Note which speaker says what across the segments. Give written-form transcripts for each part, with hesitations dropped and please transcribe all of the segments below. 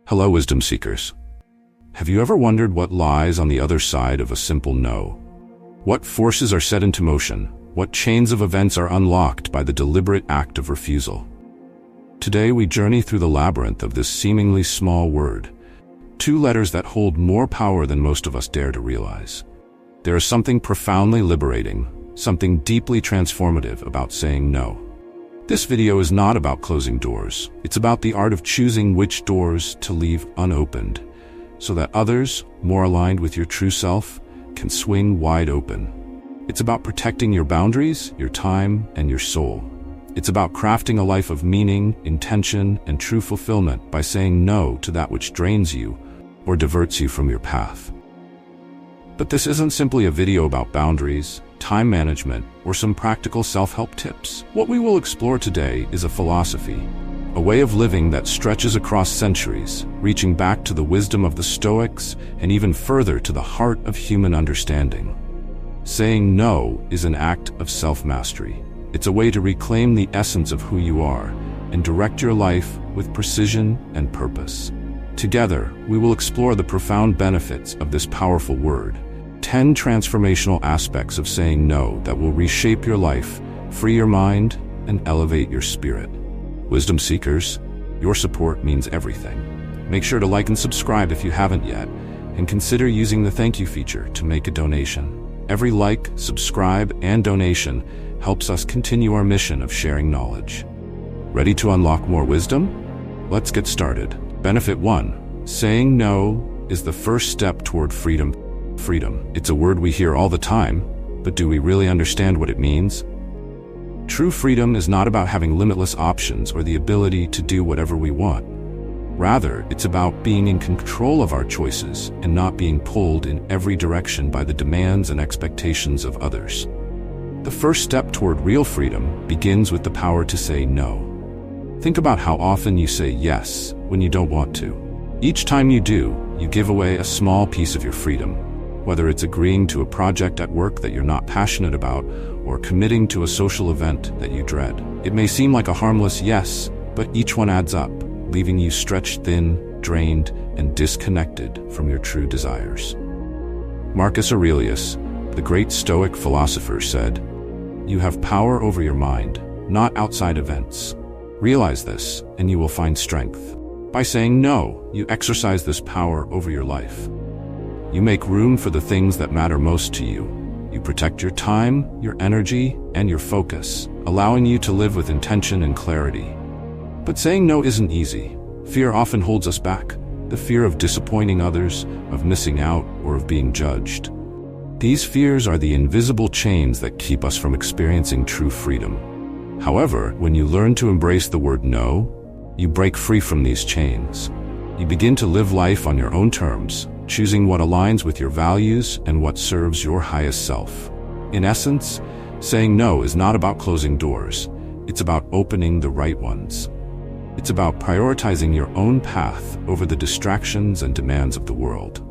Speaker 1: Hello, wisdom seekers. Have you ever wondered what lies on the other side of a simple no? What forces are set into motion? What chains of events are unlocked by the deliberate act of refusal? Today we journey through the labyrinth of this seemingly small word, two letters that hold more power than most of us dare to realize. There is something profoundly liberating, something deeply transformative about saying no. This video is not about closing doors. It's about the art of choosing which doors to leave unopened, so that others, more aligned with your true self, can swing wide open. It's about protecting your boundaries, your time, and your soul. It's about crafting a life of meaning, intention, and true fulfillment by saying no to that which drains you or diverts you from your path. But this isn't simply a video about boundaries, time management, or some practical self-help tips. What we will explore today is a philosophy, a way of living that stretches across centuries, reaching back to the wisdom of the Stoics and even further to the heart of human understanding. Saying no is an act of self-mastery. It's a way to reclaim the essence of who you are and direct your life with precision and purpose. Together, we will explore the profound benefits of this powerful word, 10 transformational aspects of saying no that will reshape your life, free your mind, and elevate your spirit. Wisdom seekers, your support means everything. Make sure to like and subscribe if you haven't yet, and consider using the thank you feature to make a donation. Every like, subscribe, and donation helps us continue our mission of sharing knowledge. Ready to unlock more wisdom? Let's get started. Benefit 1. Saying no is the first step toward freedom. Freedom. It's a word we hear all the time, but do we really understand what it means? True freedom is not about having limitless options or the ability to do whatever we want. Rather, it's about being in control of our choices and not being pulled in every direction by the demands and expectations of others. The first step toward real freedom begins with the power to say no. Think about how often you say yes when you don't want to. Each time you do, you give away a small piece of your freedom, whether it's agreeing to a project at work that you're not passionate about or committing to a social event that you dread. It may seem like a harmless yes, but each one adds up, leaving you stretched thin, drained, and disconnected from your true desires. Marcus Aurelius, the great Stoic philosopher, said, "You have power over your mind, not outside events. Realize this, and you will find strength." By saying no, you exercise this power over your life. You make room for the things that matter most to you. You protect your time, your energy, and your focus, allowing you to live with intention and clarity. But saying no isn't easy. Fear often holds us back. The fear of disappointing others, of missing out, or of being judged. These fears are the invisible chains that keep us from experiencing true freedom. However, when you learn to embrace the word no, you break free from these chains. You begin to live life on your own terms, choosing what aligns with your values and what serves your highest self. In essence, saying no is not about closing doors. It's about opening the right ones. It's about prioritizing your own path over the distractions and demands of the world.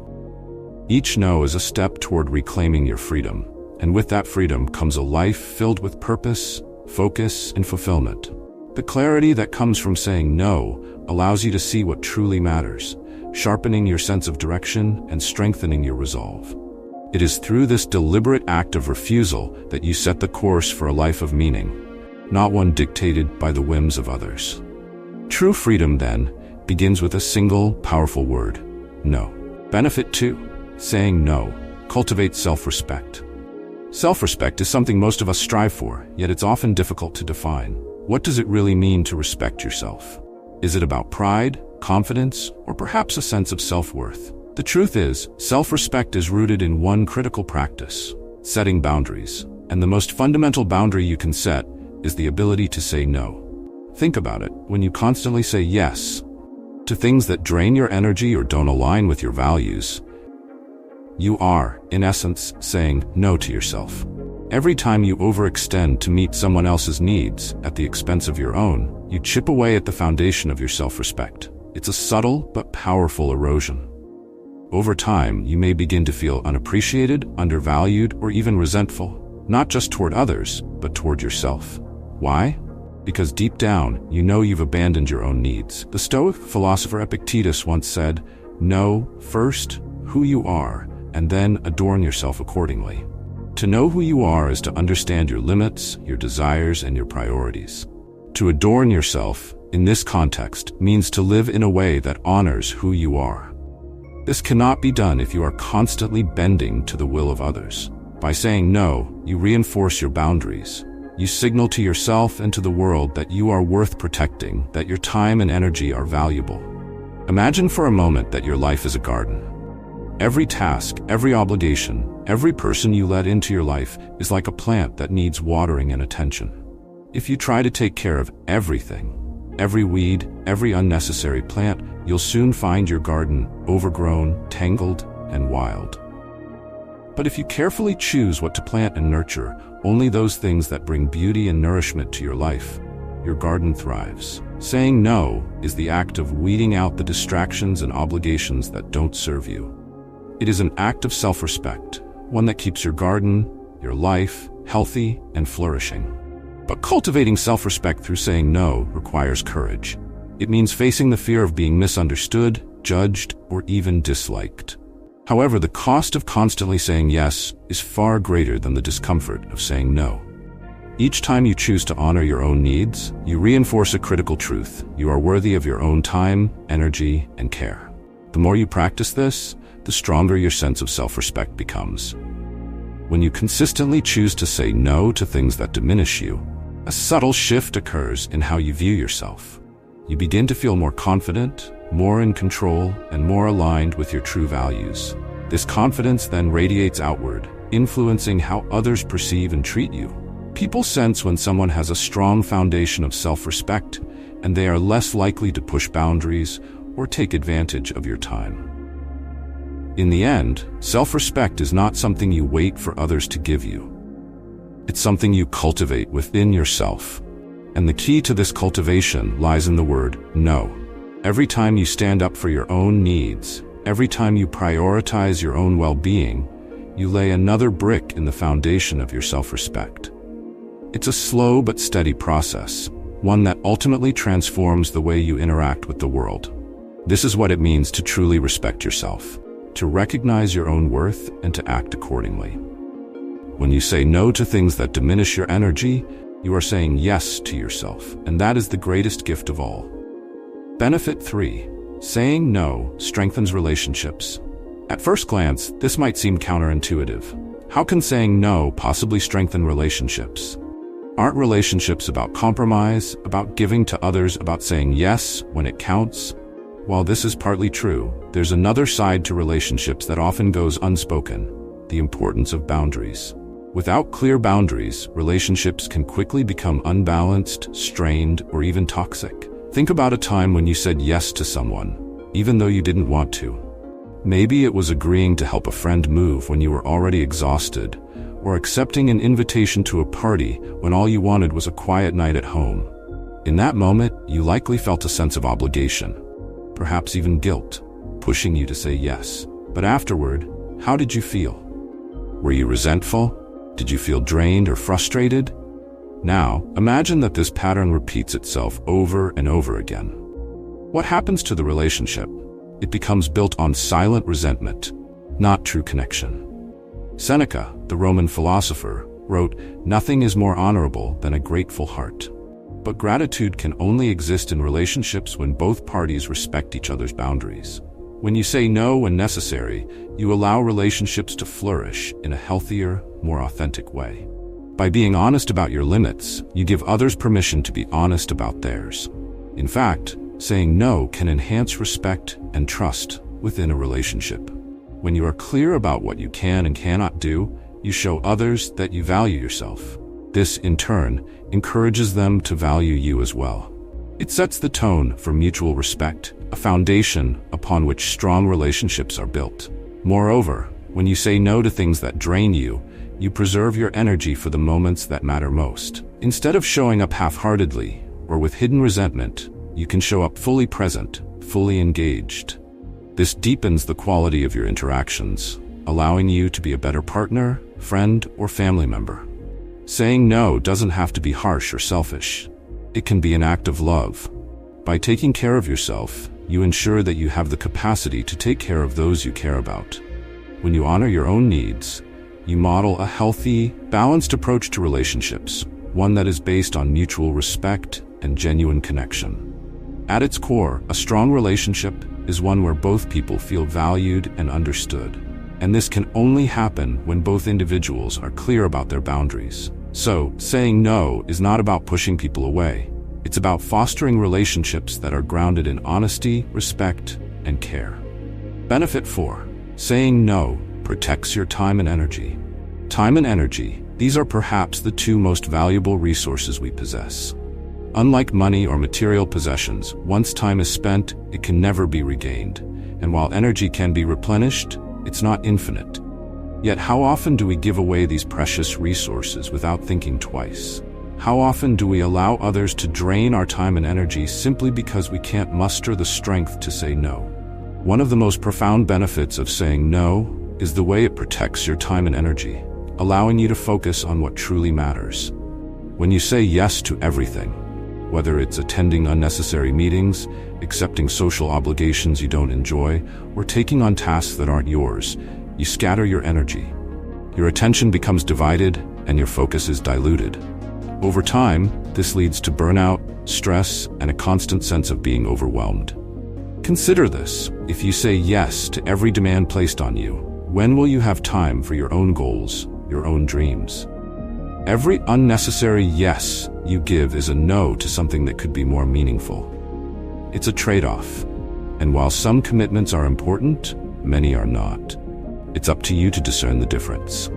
Speaker 1: Each no is a step toward reclaiming your freedom, and with that freedom comes a life filled with purpose, focus, and fulfillment. The clarity that comes from saying no allows you to see what truly matters, sharpening your sense of direction and strengthening your resolve. It is through this deliberate act of refusal that you set the course for a life of meaning, not one dictated by the whims of others. True freedom, then, begins with a single, powerful word: no. Benefit 2. Saying no cultivates self-respect. Self-respect is something most of us strive for, yet it's often difficult to define. What does it really mean to respect yourself? Is it about pride, confidence, or perhaps a sense of self-worth? The truth is, self-respect is rooted in one critical practice: setting boundaries. And the most fundamental boundary you can set is the ability to say no. Think about it. When you constantly say yes to things that drain your energy or don't align with your values, you are, in essence, saying no to yourself. Every time you overextend to meet someone else's needs at the expense of your own, you chip away at the foundation of your self-respect. It's a subtle but powerful erosion. Over time, you may begin to feel unappreciated, undervalued, or even resentful, not just toward others, but toward yourself. Why? Because deep down, you know you've abandoned your own needs. The Stoic philosopher Epictetus once said, "Know first who you are, and then adorn yourself accordingly." To know who you are is to understand your limits, your desires, and your priorities. To adorn yourself, in this context, means to live in a way that honors who you are. This cannot be done if you are constantly bending to the will of others. By saying no, you reinforce your boundaries. You signal to yourself and to the world that you are worth protecting, that your time and energy are valuable. Imagine for a moment that your life is a garden. Every task, every obligation, every person you let into your life is like a plant that needs watering and attention. If you try to take care of everything, every weed, every unnecessary plant, you'll soon find your garden overgrown, tangled, and wild. But if you carefully choose what to plant and nurture, only those things that bring beauty and nourishment to your life, your garden thrives. Saying no is the act of weeding out the distractions and obligations that don't serve you. It is an act of self-respect, one that keeps your garden, your life, healthy and flourishing. But cultivating self-respect through saying no requires courage. It means facing the fear of being misunderstood, judged, or even disliked. However, the cost of constantly saying yes is far greater than the discomfort of saying no. Each time you choose to honor your own needs, you reinforce a critical truth. You are worthy of your own time, energy, and care. The more you practice this, the stronger your sense of self-respect becomes. When you consistently choose to say no to things that diminish you, a subtle shift occurs in how you view yourself. You begin to feel more confident, more in control, and more aligned with your true values. This confidence then radiates outward, influencing how others perceive and treat you. People sense when someone has a strong foundation of self-respect, and they are less likely to push boundaries or take advantage of your time. In the end, self-respect is not something you wait for others to give you. It's something you cultivate within yourself. And the key to this cultivation lies in the word no. Every time you stand up for your own needs, every time you prioritize your own well-being, you lay another brick in the foundation of your self-respect. It's a slow but steady process, one that ultimately transforms the way you interact with the world. This is what it means to truly respect yourself, to recognize your own worth and to act accordingly. When you say no to things that diminish your energy, you are saying yes to yourself, and that is the greatest gift of all. Benefit 3. Saying no strengthens relationships. At first glance, this might seem counterintuitive. How can saying no possibly strengthen relationships? Aren't relationships about compromise, about giving to others, about saying yes when it counts? While this is partly true, there's another side to relationships that often goes unspoken: the importance of boundaries. Without clear boundaries, relationships can quickly become unbalanced, strained, or even toxic. Think about a time when you said yes to someone, even though you didn't want to. Maybe it was agreeing to help a friend move when you were already exhausted, or accepting an invitation to a party when all you wanted was a quiet night at home. In that moment, you likely felt a sense of obligation, perhaps even guilt, pushing you to say yes. But afterward, how did you feel? Were you resentful? Did you feel drained or frustrated? Now, imagine that this pattern repeats itself over and over again. What happens to the relationship? It becomes built on silent resentment, not true connection. Seneca, the Roman philosopher, wrote, "Nothing is more honorable than a grateful heart." But gratitude can only exist in relationships when both parties respect each other's boundaries. When you say no when necessary, you allow relationships to flourish in a healthier, more authentic way. By being honest about your limits, you give others permission to be honest about theirs. In fact, saying no can enhance respect and trust within a relationship. When you are clear about what you can and cannot do, you show others that you value yourself. This, in turn, encourages them to value you as well. It sets the tone for mutual respect, a foundation upon which strong relationships are built. Moreover, when you say no to things that drain you, you preserve your energy for the moments that matter most. Instead of showing up half-heartedly or with hidden resentment, you can show up fully present, fully engaged. This deepens the quality of your interactions, allowing you to be a better partner, friend, or family member. Saying no doesn't have to be harsh or selfish. it can be an act of love. By taking care of yourself, you ensure that you have the capacity to take care of those you care about. When you honor your own needs, you model a healthy, balanced approach to relationships, one that is based on mutual respect and genuine connection. At its core, a strong relationship is one where both people feel valued and understood. And this can only happen when both individuals are clear about their boundaries. So, saying no is not about pushing people away. It's about fostering relationships that are grounded in honesty, respect, and care. Benefit 4. Saying no protects your time and energy. Time and energy, these are perhaps the two most valuable resources we possess. Unlike money or material possessions, once time is spent, it can never be regained. And while energy can be replenished, it's not infinite. Yet how often do we give away these precious resources without thinking twice? How often do we allow others to drain our time and energy simply because we can't muster the strength to say no? One of the most profound benefits of saying no is the way it protects your time and energy, allowing you to focus on what truly matters. When you say yes to everything, whether it's attending unnecessary meetings, accepting social obligations you don't enjoy, or taking on tasks that aren't yours, you scatter your energy. Your attention becomes divided and your focus is diluted. Over time, this leads to burnout, stress, and a constant sense of being overwhelmed. Consider this: if you say yes to every demand placed on you, when will you have time for your own goals, your own dreams? Every unnecessary yes you give is a no to something that could be more meaningful. It's a trade-off. And while some commitments are important, many are not. It's up to you to discern the difference.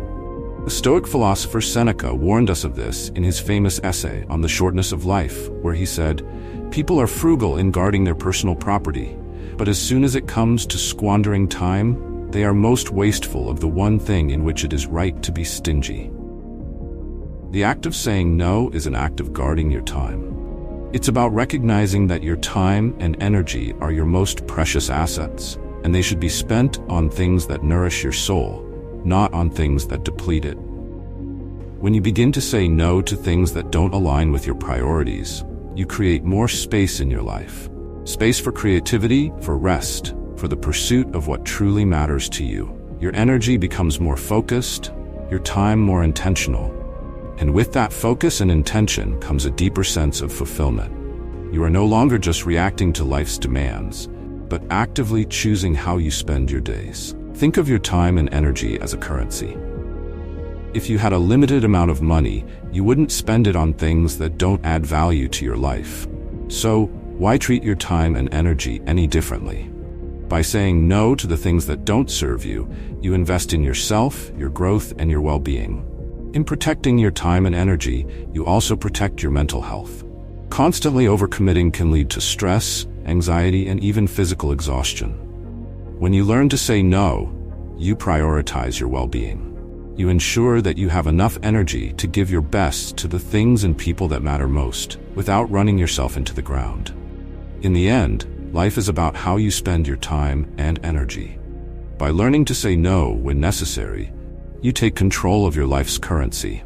Speaker 1: The Stoic philosopher Seneca warned us of this in his famous essay on the shortness of life, where he said, "People are frugal in guarding their personal property, but as soon as it comes to squandering time, they are most wasteful of the one thing in which it is right to be stingy." The act of saying no is an act of guarding your time. It's about recognizing that your time and energy are your most precious assets, and they should be spent on things that nourish your soul, not on things that deplete it. When you begin to say no to things that don't align with your priorities, you create more space in your life. Space for creativity, for rest, for the pursuit of what truly matters to you. Your energy becomes more focused, your time more intentional. And with that focus and intention comes a deeper sense of fulfillment. You are no longer just reacting to life's demands, but actively choosing how you spend your days. Think of your time and energy as a currency. If you had a limited amount of money, you wouldn't spend it on things that don't add value to your life. So, why treat your time and energy any differently? By saying no to the things that don't serve you, you invest in yourself, your growth, and your well-being. In protecting your time and energy, you also protect your mental health. Constantly overcommitting can lead to stress, anxiety, and even physical exhaustion. When you learn to say no, you prioritize your well-being. You ensure that you have enough energy to give your best to the things and people that matter most, without running yourself into the ground. In the end, life is about how you spend your time and energy. By learning to say no when necessary, you take control of your life's currency.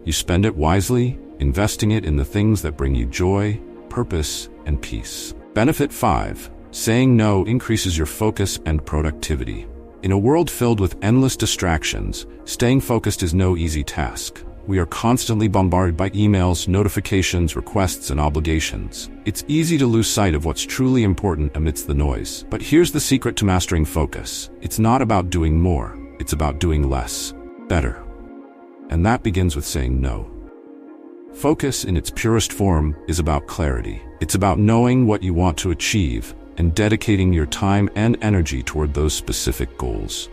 Speaker 1: You spend it wisely, investing it in the things that bring you joy, purpose, and peace. Benefit 5. Saying no increases your focus and productivity. In a world filled with endless distractions, staying focused is no easy task. We are constantly bombarded by emails, notifications, requests, and obligations. It's easy to lose sight of what's truly important amidst the noise. But here's the secret to mastering focus. It's not about doing more, it's about doing less, better. And that begins with saying no. Focus in its purest form is about clarity. It's about knowing what you want to achieve and dedicating your time and energy toward those specific goals.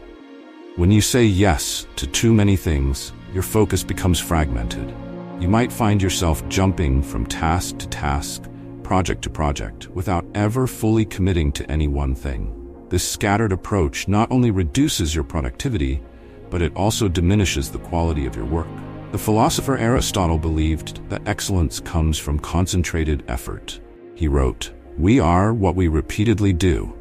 Speaker 1: When you say yes to too many things, your focus becomes fragmented. You might find yourself jumping from task to task, project to project, without ever fully committing to any one thing. This scattered approach not only reduces your productivity, but it also diminishes the quality of your work. The philosopher Aristotle believed that excellence comes from concentrated effort. He wrote, "We are what we repeatedly do."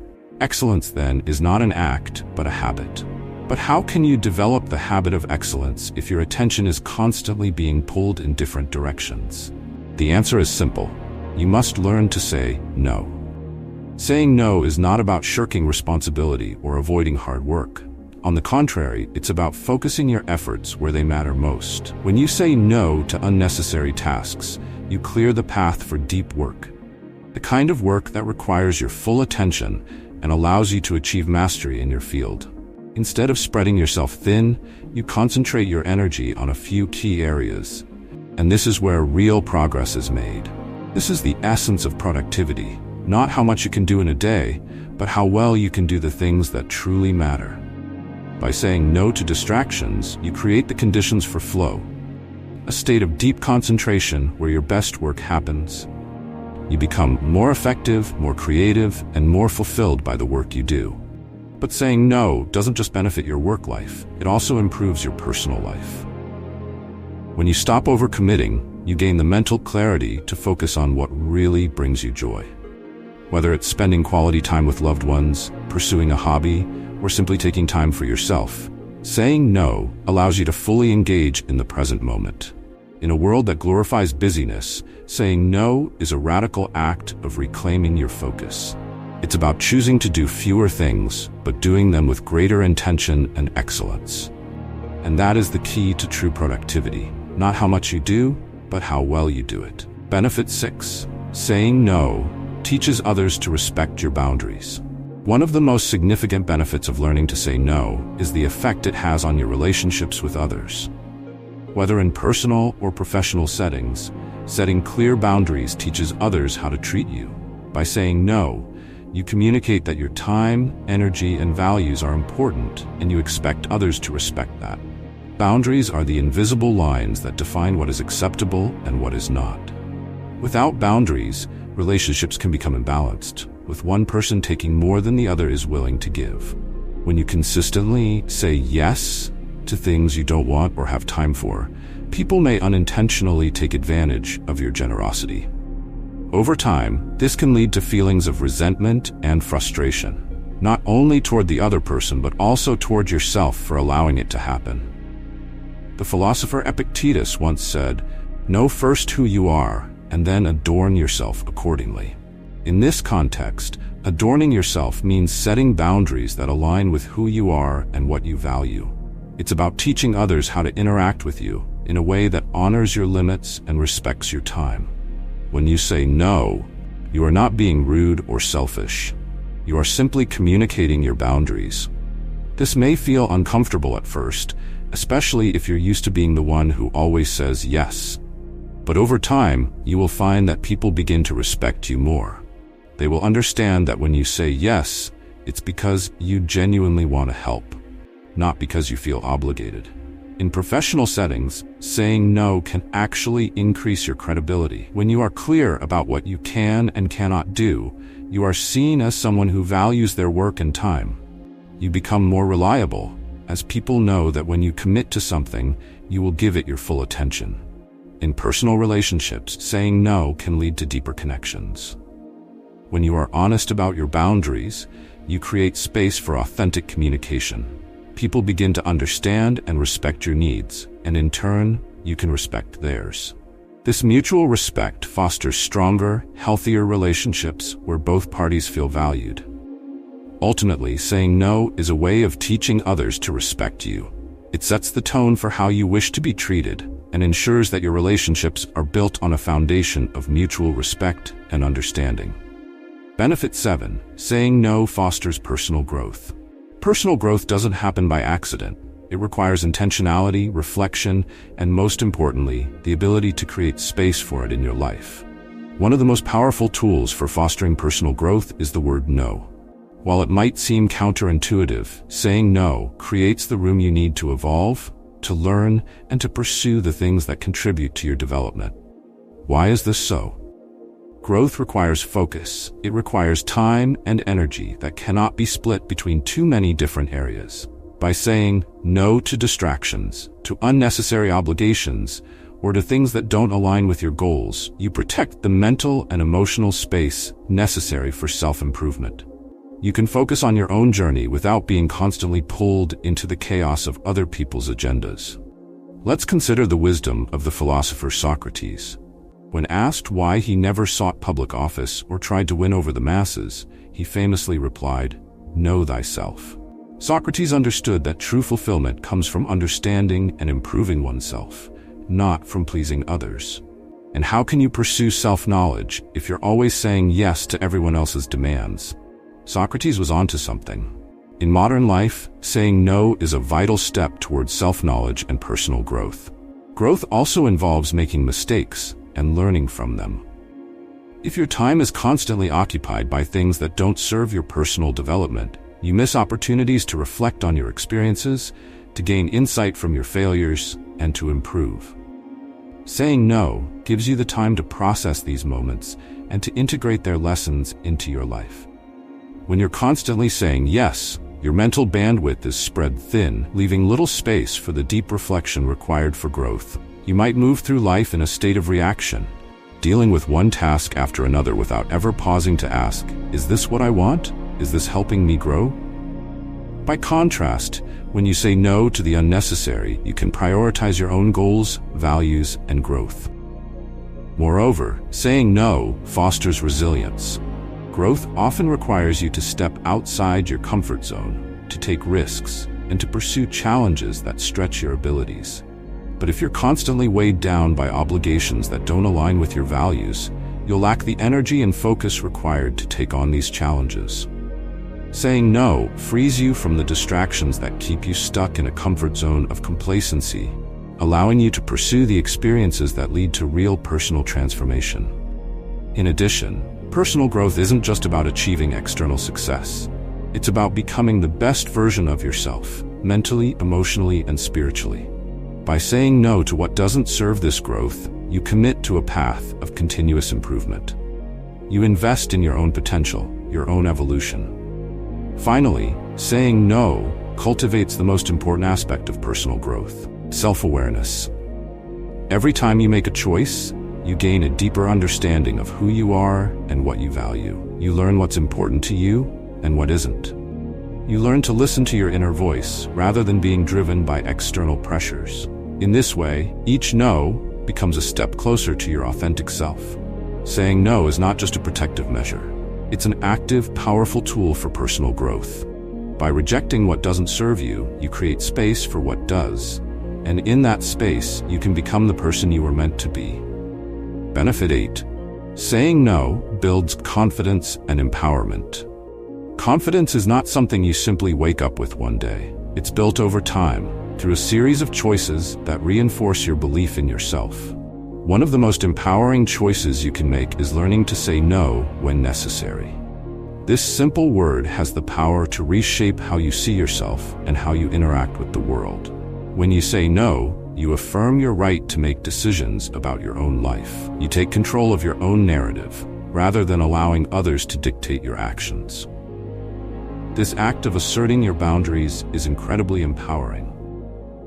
Speaker 1: Excellence, then, is not an act, but a habit. But how can you develop the habit of excellence if your attention is constantly being pulled in different directions? The answer is simple. You must learn to say no. Saying no is not about shirking responsibility or avoiding hard work. On the contrary, it's about focusing your efforts where they matter most. When you say no to unnecessary tasks, you clear the path for deep work. The kind of work that requires your full attention and allows you to achieve mastery in your field. Instead of spreading yourself thin, you concentrate your energy on a few key areas. And this is where real progress is made. This is the essence of productivity. Not how much you can do in a day, but how well you can do the things that truly matter. By saying no to distractions, you create the conditions for flow, a state of deep concentration where your best work happens. You become more effective, more creative, and more fulfilled by the work you do. But saying no doesn't just benefit your work life, it also improves your personal life. When you stop overcommitting, you gain the mental clarity to focus on what really brings you joy. Whether it's spending quality time with loved ones, pursuing a hobby, or simply taking time for yourself, saying no allows you to fully engage in the present moment. In a world that glorifies busyness, saying no is a radical act of reclaiming your focus. It's about choosing to do fewer things, but doing them with greater intention and excellence. And that is the key to true productivity. Not how much you do, but how well you do it. Benefit 6. Saying no teaches others to respect your boundaries. One of the most significant benefits of learning to say no is the effect it has on your relationships with others. Whether in personal or professional settings, setting clear boundaries teaches others how to treat you. By saying no, you communicate that your time, energy, and values are important, and you expect others to respect that. Boundaries are the invisible lines that define what is acceptable and what is not. Without boundaries, relationships can become imbalanced, with one person taking more than the other is willing to give. When you consistently say yes to things you don't want or have time for, people may unintentionally take advantage of your generosity. Over time, this can lead to feelings of resentment and frustration, not only toward the other person but also toward yourself for allowing it to happen. The philosopher Epictetus once said, "Know first who you are, and then adorn yourself accordingly." In this context, adorning yourself means setting boundaries that align with who you are and what you value. It's about teaching others how to interact with you in a way that honors your limits and respects your time. When you say no, you are not being rude or selfish. You are simply communicating your boundaries. This may feel uncomfortable at first, especially if you're used to being the one who always says yes. But over time, you will find that people begin to respect you more. They will understand that when you say yes, it's because you genuinely want to help, not because you feel obligated. In professional settings, saying no can actually increase your credibility. When you are clear about what you can and cannot do, you are seen as someone who values their work and time. You become more reliable, as people know that when you commit to something, you will give it your full attention. In personal relationships, saying no can lead to deeper connections. When you are honest about your boundaries, you create space for authentic communication. People begin to understand and respect your needs, and in turn, you can respect theirs. This mutual respect fosters stronger, healthier relationships where both parties feel valued. Ultimately, saying no is a way of teaching others to respect you. It sets the tone for how you wish to be treated and ensures that your relationships are built on a foundation of mutual respect and understanding. Benefit 7. Saying no fosters personal growth. Personal growth doesn't happen by accident. It requires intentionality, reflection, and most importantly, the ability to create space for it in your life. One of the most powerful tools for fostering personal growth is the word no. While it might seem counterintuitive, saying no creates the room you need to evolve, to learn, and to pursue the things that contribute to your development. Why is this so? Growth requires focus. It requires time and energy that cannot be split between too many different areas. By saying no to distractions, to unnecessary obligations, or to things that don't align with your goals, you protect the mental and emotional space necessary for self-improvement. You can focus on your own journey without being constantly pulled into the chaos of other people's agendas. Let's consider the wisdom of the philosopher Socrates. When asked why he never sought public office or tried to win over the masses, he famously replied, "Know thyself." Socrates understood that true fulfillment comes from understanding and improving oneself, not from pleasing others. And how can you pursue self-knowledge if you're always saying yes to everyone else's demands? Socrates was onto something. In modern life, saying no is a vital step towards self-knowledge and personal growth. Growth also involves making mistakes and learning from them. If your time is constantly occupied by things that don't serve your personal development, you miss opportunities to reflect on your experiences, to gain insight from your failures, and to improve. Saying no gives you the time to process these moments and to integrate their lessons into your life. When you're constantly saying yes, your mental bandwidth is spread thin, leaving little space for the deep reflection required for growth. You might move through life in a state of reaction, dealing with one task after another without ever pausing to ask, is this what I want? Is this helping me grow? By contrast, when you say no to the unnecessary, you can prioritize your own goals, values, and growth. Moreover, saying no fosters resilience. Growth often requires you to step outside your comfort zone, to take risks, and to pursue challenges that stretch your abilities. But if you're constantly weighed down by obligations that don't align with your values, you'll lack the energy and focus required to take on these challenges. Saying no frees you from the distractions that keep you stuck in a comfort zone of complacency, allowing you to pursue the experiences that lead to real personal transformation. In addition, personal growth isn't just about achieving external success. It's about becoming the best version of yourself, mentally, emotionally, and spiritually. By saying no to what doesn't serve this growth, you commit to a path of continuous improvement. You invest in your own potential, your own evolution. Finally, saying no cultivates the most important aspect of personal growth: self-awareness. Every time you make a choice, you gain a deeper understanding of who you are and what you value. You learn what's important to you and what isn't. You learn to listen to your inner voice rather than being driven by external pressures. In this way, each no becomes a step closer to your authentic self. Saying no is not just a protective measure. It's an active, powerful tool for personal growth. By rejecting what doesn't serve you, you create space for what does. And in that space, you can become the person you were meant to be. Benefit 8. Saying no builds confidence and empowerment. Confidence is not something you simply wake up with one day. It's built over time, through a series of choices that reinforce your belief in yourself. One of the most empowering choices you can make is learning to say no when necessary. This simple word has the power to reshape how you see yourself and how you interact with the world. When you say no, you affirm your right to make decisions about your own life. You take control of your own narrative, rather than allowing others to dictate your actions. This act of asserting your boundaries is incredibly empowering.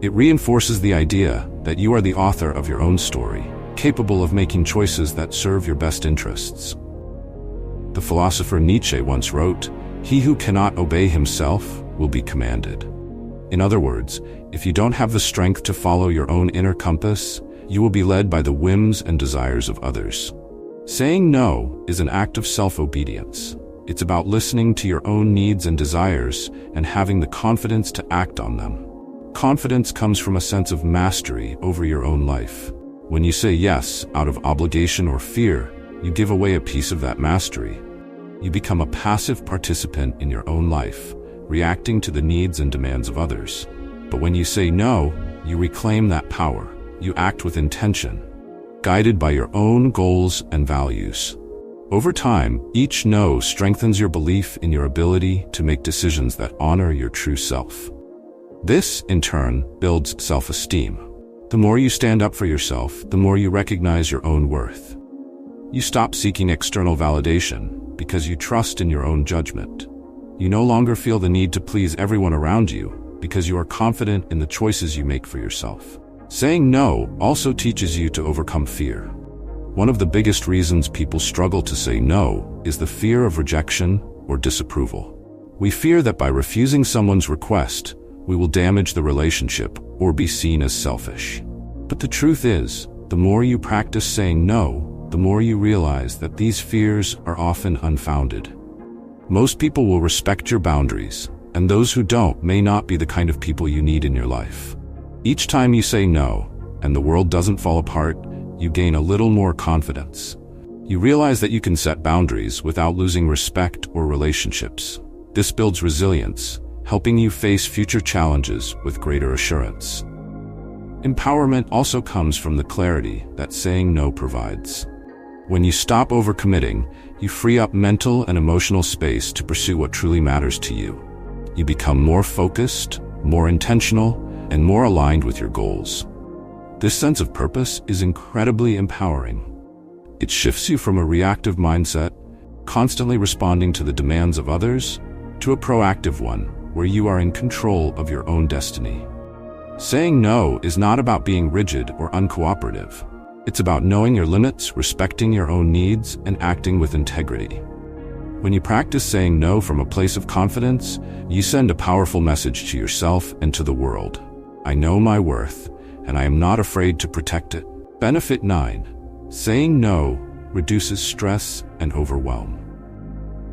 Speaker 1: It reinforces the idea that you are the author of your own story, capable of making choices that serve your best interests. The philosopher Nietzsche once wrote, "He who cannot obey himself will be commanded." In other words, if you don't have the strength to follow your own inner compass, you will be led by the whims and desires of others. Saying no is an act of self-obedience. It's about listening to your own needs and desires and having the confidence to act on them. Confidence comes from a sense of mastery over your own life. When you say yes out of obligation or fear, you give away a piece of that mastery. You become a passive participant in your own life, reacting to the needs and demands of others. But when you say no, you reclaim that power. You act with intention, guided by your own goals and values. Over time, each no strengthens your belief in your ability to make decisions that honor your true self. This, in turn, builds self-esteem. The more you stand up for yourself, the more you recognize your own worth. You stop seeking external validation because you trust in your own judgment. You no longer feel the need to please everyone around you because you are confident in the choices you make for yourself. Saying no also teaches you to overcome fear. One of the biggest reasons people struggle to say no is the fear of rejection or disapproval. We fear that by refusing someone's request, we will damage the relationship or be seen as selfish. But the truth is, the more you practice saying no, the more you realize that these fears are often unfounded. Most people will respect your boundaries, and those who don't may not be the kind of people you need in your life. Each time you say no, and the world doesn't fall apart, you gain a little more confidence. You realize that you can set boundaries without losing respect or relationships. This builds resilience, helping you face future challenges with greater assurance. Empowerment also comes from the clarity that saying no provides. When you stop overcommitting, you free up mental and emotional space to pursue what truly matters to you. You become more focused, more intentional, and more aligned with your goals. This sense of purpose is incredibly empowering. It shifts you from a reactive mindset, constantly responding to the demands of others, to a proactive one, where you are in control of your own destiny. Saying no is not about being rigid or uncooperative. It's about knowing your limits, respecting your own needs, and acting with integrity. When you practice saying no from a place of confidence, you send a powerful message to yourself and to the world. I know my worth, and I am not afraid to protect it. Benefit 9. Saying no reduces stress and overwhelm.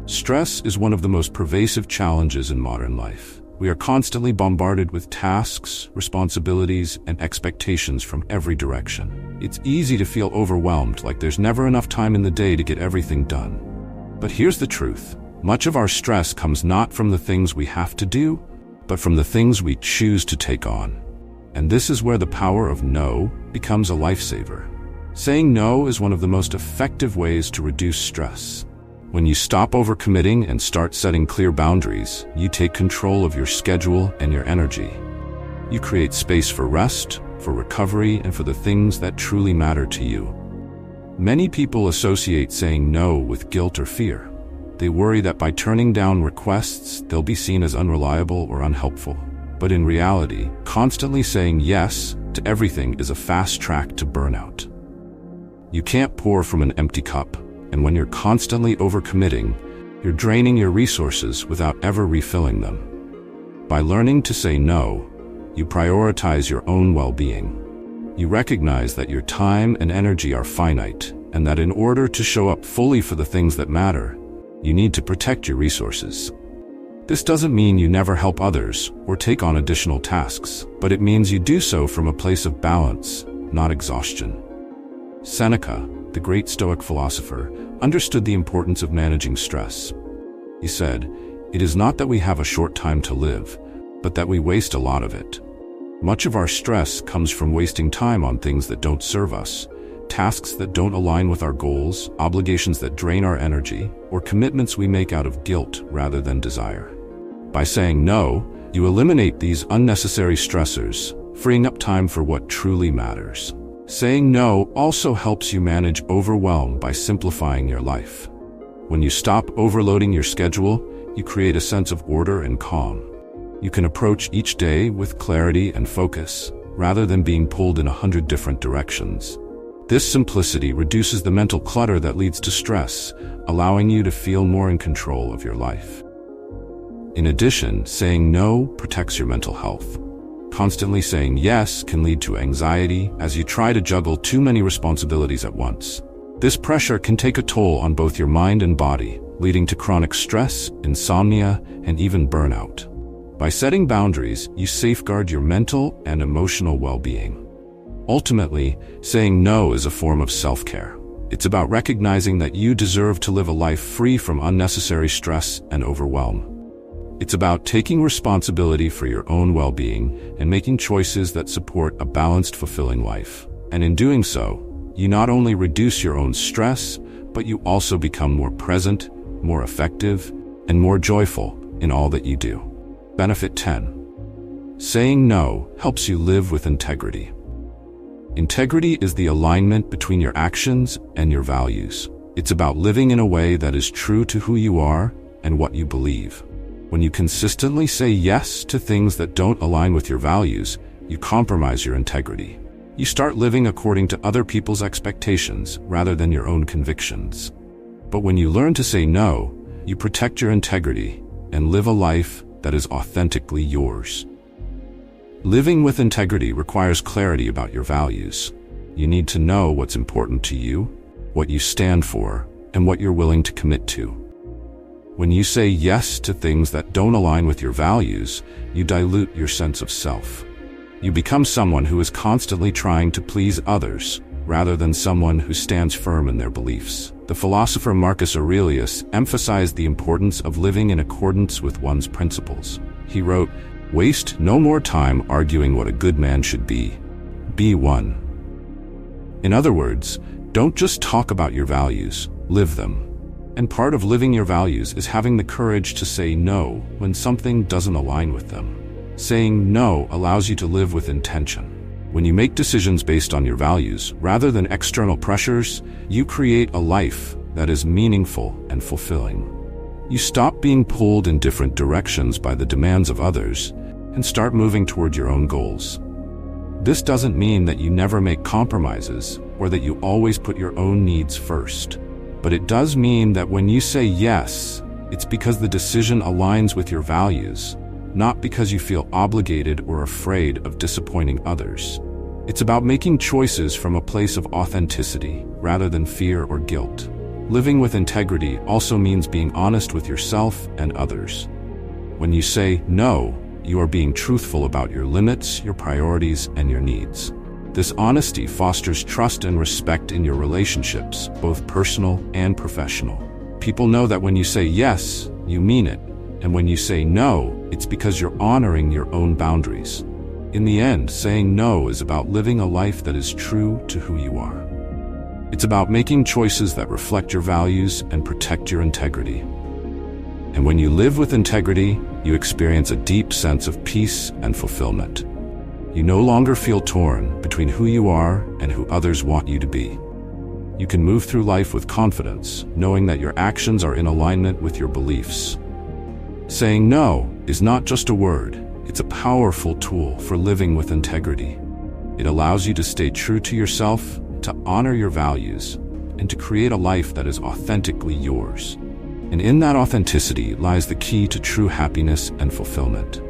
Speaker 1: Stress is one of the most pervasive challenges in modern life. We are constantly bombarded with tasks, responsibilities, and expectations from every direction. It's easy to feel overwhelmed, like there's never enough time in the day to get everything done. But here's the truth. Much of our stress comes not from the things we have to do, but from the things we choose to take on. And this is where the power of no becomes a lifesaver. Saying no is one of the most effective ways to reduce stress. When you stop overcommitting and start setting clear boundaries, you take control of your schedule and your energy. You create space for rest, for recovery, and for the things that truly matter to you. Many people associate saying no with guilt or fear. They worry that by turning down requests, they'll be seen as unreliable or unhelpful. But in reality, constantly saying yes to everything is a fast track to burnout. You can't pour from an empty cup, and when you're constantly overcommitting, you're draining your resources without ever refilling them. By learning to say no, you prioritize your own well-being. You recognize that your time and energy are finite, and that in order to show up fully for the things that matter, you need to protect your resources. This doesn't mean you never help others or take on additional tasks, but it means you do so from a place of balance, not exhaustion. Seneca, the great Stoic philosopher, understood the importance of managing stress. He said, "It is not that we have a short time to live, but that we waste a lot of it." Much of our stress comes from wasting time on things that don't serve us, tasks that don't align with our goals, obligations that drain our energy, or commitments we make out of guilt rather than desire. By saying no, you eliminate these unnecessary stressors, freeing up time for what truly matters. Saying no also helps you manage overwhelm by simplifying your life. When you stop overloading your schedule, you create a sense of order and calm. You can approach each day with clarity and focus, rather than being pulled in 100 different directions. This simplicity reduces the mental clutter that leads to stress, allowing you to feel more in control of your life. In addition, saying no protects your mental health. Constantly saying yes can lead to anxiety as you try to juggle too many responsibilities at once. This pressure can take a toll on both your mind and body, leading to chronic stress, insomnia, and even burnout. By setting boundaries, you safeguard your mental and emotional well-being. Ultimately, saying no is a form of self-care. It's about recognizing that you deserve to live a life free from unnecessary stress and overwhelm. It's about taking responsibility for your own well-being and making choices that support a balanced, fulfilling life. And in doing so, you not only reduce your own stress, but you also become more present, more effective, and more joyful in all that you do. Benefit 10. Saying no helps you live with integrity. Integrity is the alignment between your actions and your values. It's about living in a way that is true to who you are and what you believe. When you consistently say yes to things that don't align with your values, you compromise your integrity. You start living according to other people's expectations rather than your own convictions. But when you learn to say no, you protect your integrity and live a life that is authentically yours. Living with integrity requires clarity about your values. You need to know what's important to you, what you stand for, and what you're willing to commit to. When you say yes to things that don't align with your values, you dilute your sense of self. You become someone who is constantly trying to please others, rather than someone who stands firm in their beliefs. The philosopher Marcus Aurelius emphasized the importance of living in accordance with one's principles. He wrote, "Waste no more time arguing what a good man should be. Be one." In other words, don't just talk about your values, live them. And part of living your values is having the courage to say no when something doesn't align with them. Saying no allows you to live with intention. When you make decisions based on your values, rather than external pressures, you create a life that is meaningful and fulfilling. You stop being pulled in different directions by the demands of others and start moving toward your own goals. This doesn't mean that you never make compromises or that you always put your own needs first. But it does mean that when you say yes, it's because the decision aligns with your values, not because you feel obligated or afraid of disappointing others. It's about making choices from a place of authenticity rather than fear or guilt. Living with integrity also means being honest with yourself and others. When you say no, you are being truthful about your limits, your priorities, and your needs. This honesty fosters trust and respect in your relationships, both personal and professional. People know that when you say yes, you mean it, and when you say no, it's because you're honoring your own boundaries. In the end, saying no is about living a life that is true to who you are. It's about making choices that reflect your values and protect your integrity. And when you live with integrity, you experience a deep sense of peace and fulfillment. You no longer feel torn between who you are and who others want you to be. You can move through life with confidence, knowing that your actions are in alignment with your beliefs. Saying no is not just a word, it's a powerful tool for living with integrity. It allows you to stay true to yourself, to honor your values, and to create a life that is authentically yours. And in that authenticity lies the key to true happiness and fulfillment.